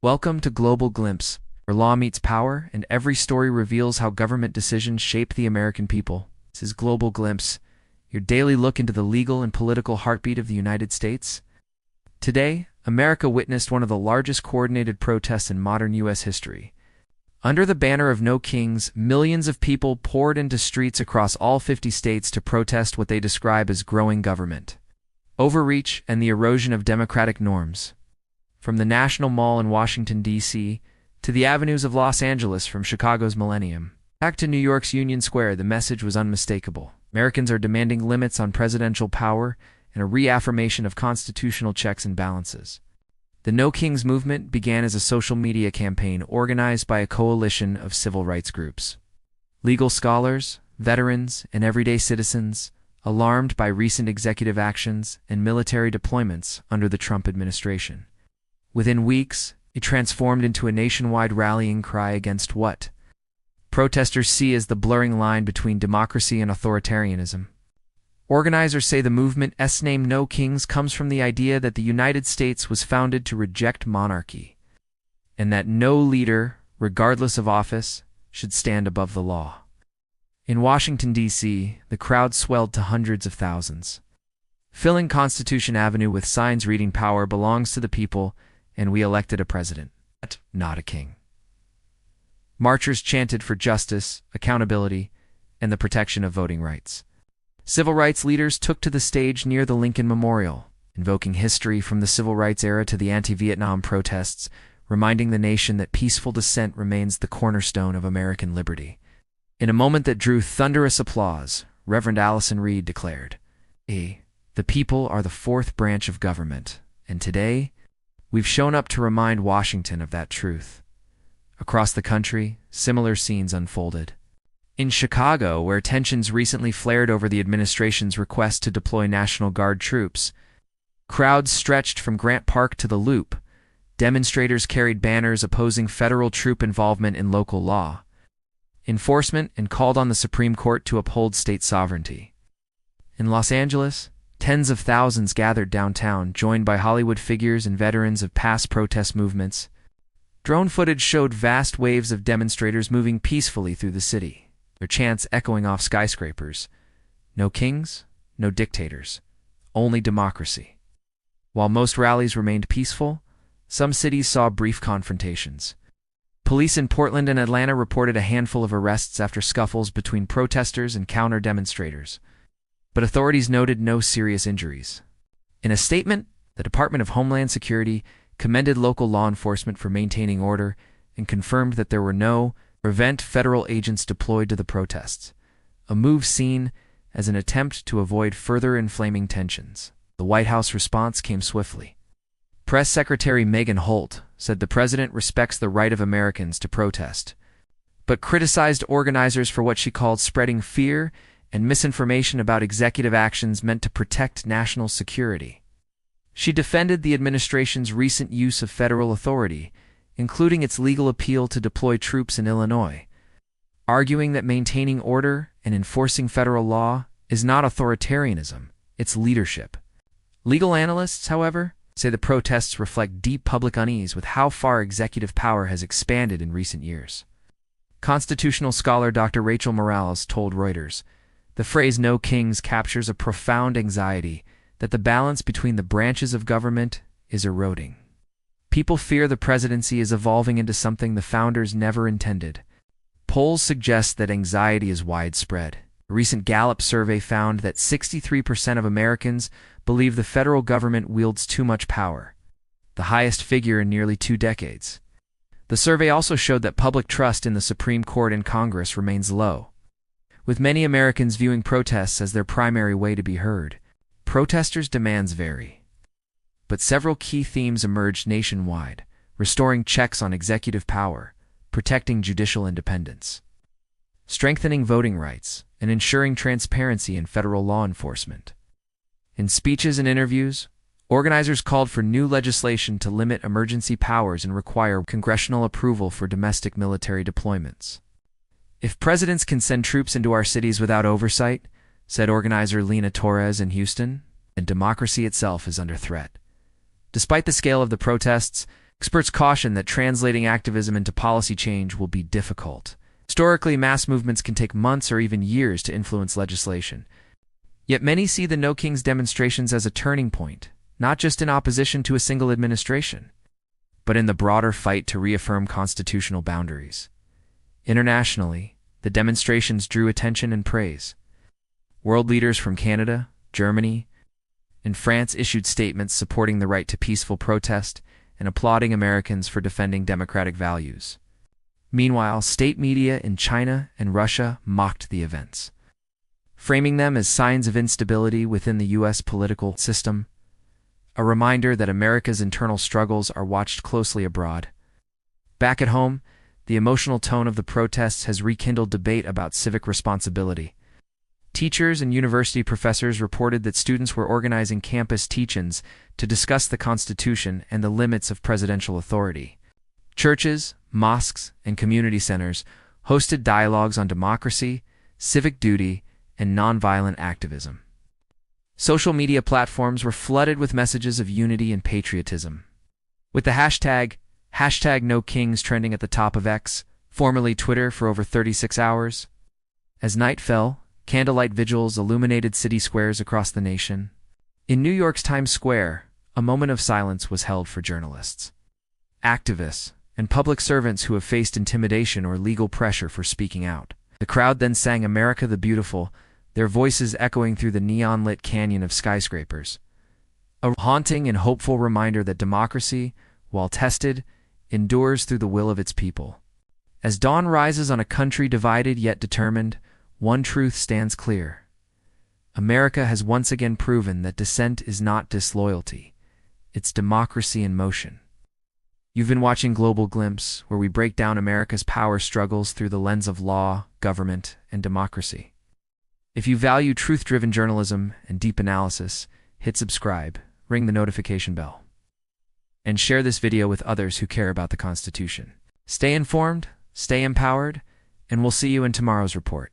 Welcome to Global Glimpse, where law meets power and every story reveals how government decisions shape the American people. This is Global Glimpse, your daily look into the legal and political heartbeat of the United States. Today, America witnessed one of the largest coordinated protests in modern U.S. history. Under the banner of No Kings, millions of people poured into streets across all 50 states to protest what they describe as growing government, overreach, and the erosion of democratic norms. From the National Mall in Washington, D.C., to the avenues of Los Angeles from Chicago's Millennium, back to New York's Union Square, the message was unmistakable. Americans are demanding limits on presidential power and a reaffirmation of constitutional checks and balances. The No Kings movement began as a social media campaign organized by a coalition of civil rights groups. Legal scholars, veterans, and everyday citizens, alarmed by recent executive actions and military deployments under the Trump administration. Within weeks, it transformed into a nationwide rallying cry against what protesters see as the blurring line between democracy and authoritarianism. Organizers say the movement's name No Kings comes from the idea that the United States was founded to reject monarchy, and that no leader, regardless of office, should stand above the law. In Washington, D.C., the crowd swelled to hundreds of thousands, filling Constitution Avenue with signs reading "Power belongs to the people," and "We elected a president, not a king." Marchers chanted for justice, accountability, and the protection of voting rights. Civil rights leaders took to the stage near the Lincoln Memorial, invoking history from the civil rights era to the anti-Vietnam protests, reminding the nation that peaceful dissent remains the cornerstone of American liberty. In a moment that drew thunderous applause, Reverend Allison Reed declared, "The people are the fourth branch of government, and today, we've shown up to remind Washington of that truth." Across the country, similar scenes unfolded. In Chicago, where tensions recently flared over the administration's request to deploy National Guard troops, crowds stretched from Grant Park to the Loop. Demonstrators carried banners opposing federal troop involvement in local law enforcement and called on the Supreme Court to uphold state sovereignty. In Los Angeles, tens of thousands gathered downtown, joined by Hollywood figures and veterans of past protest movements. Drone footage showed vast waves of demonstrators moving peacefully through the city, their chants echoing off skyscrapers. No kings, no dictators, only democracy. While most rallies remained peaceful, some cities saw brief confrontations. Police in Portland and Atlanta reported a handful of arrests after scuffles between protesters and counter-demonstrators, but authorities noted no serious injuries. In a statement, the Department of Homeland Security commended local law enforcement for maintaining order and confirmed that there were no federal agents deployed to the protests, a move seen as an attempt to avoid further inflaming tensions. The White House response came swiftly. Press Secretary Megan Holt said the president respects the right of Americans to protest, but criticized organizers for what she called spreading fear and misinformation about executive actions meant to protect national security. She defended the administration's recent use of federal authority, including its legal appeal to deploy troops in Illinois, arguing that maintaining order and enforcing federal law is not authoritarianism, it's leadership. Legal analysts, however, say the protests reflect deep public unease with how far executive power has expanded in recent years. Constitutional scholar Dr. Rachel Morales told Reuters, "The phrase 'No Kings' captures a profound anxiety that the balance between the branches of government is eroding. People fear the presidency is evolving into something the founders never intended." Polls suggest that anxiety is widespread. A recent Gallup survey found that 63% of Americans believe the federal government wields too much power, the highest figure in nearly 2 decades. The survey also showed that public trust in the Supreme Court and Congress remains low, with many Americans viewing protests as their primary way to be heard. Protesters' demands vary, but several key themes emerged nationwide: restoring checks on executive power, protecting judicial independence, strengthening voting rights, and ensuring transparency in federal law enforcement. In speeches and interviews, organizers called for new legislation to limit emergency powers and require congressional approval for domestic military deployments. "If presidents can send troops into our cities without oversight," said organizer Lena Torres in Houston, "then democracy itself is under threat." Despite the scale of the protests, Experts caution that translating activism into policy change will be difficult. Historically, mass movements can take months or even years to influence legislation. Yet many see the No Kings demonstrations as a turning point, not just in opposition to a single administration, but in the broader fight to reaffirm constitutional boundaries. Internationally, the demonstrations drew attention and praise. World leaders from Canada, Germany, and France issued statements supporting the right to peaceful protest and applauding Americans for defending democratic values. Meanwhile, state media in China and Russia mocked the events, framing them as signs of instability within the U.S. political system, a reminder that America's internal struggles are watched closely abroad. Back at home, the emotional tone of the protests has rekindled debate about civic responsibility. Teachers and university professors reported that students were organizing campus teach-ins to discuss the Constitution and the limits of presidential authority. Churches, mosques, and community centers hosted dialogues on democracy, civic duty, and nonviolent activism. Social media platforms were flooded with messages of unity and patriotism, with the hashtag #NoKings trending at the top of X, formerly Twitter, for over 36 hours. As night fell, candlelight vigils illuminated city squares across the nation. In New York's Times Square, a moment of silence was held for journalists, activists, and public servants who have faced intimidation or legal pressure for speaking out. The crowd then sang "America the Beautiful," their voices echoing through the neon-lit canyon of skyscrapers. A haunting and hopeful reminder that democracy, while tested, endures through the will of its people. As dawn rises on a country divided yet determined, one truth stands clear. America has once again proven that dissent is not disloyalty. It's democracy in motion. You've been watching Global Glimpse, where we break down America's power struggles through the lens of law, government, and democracy. If you value truth-driven journalism and deep analysis, hit subscribe, ring the notification bell, and share this video with others who care about the Constitution. Stay informed, stay empowered, and we'll see you in tomorrow's report.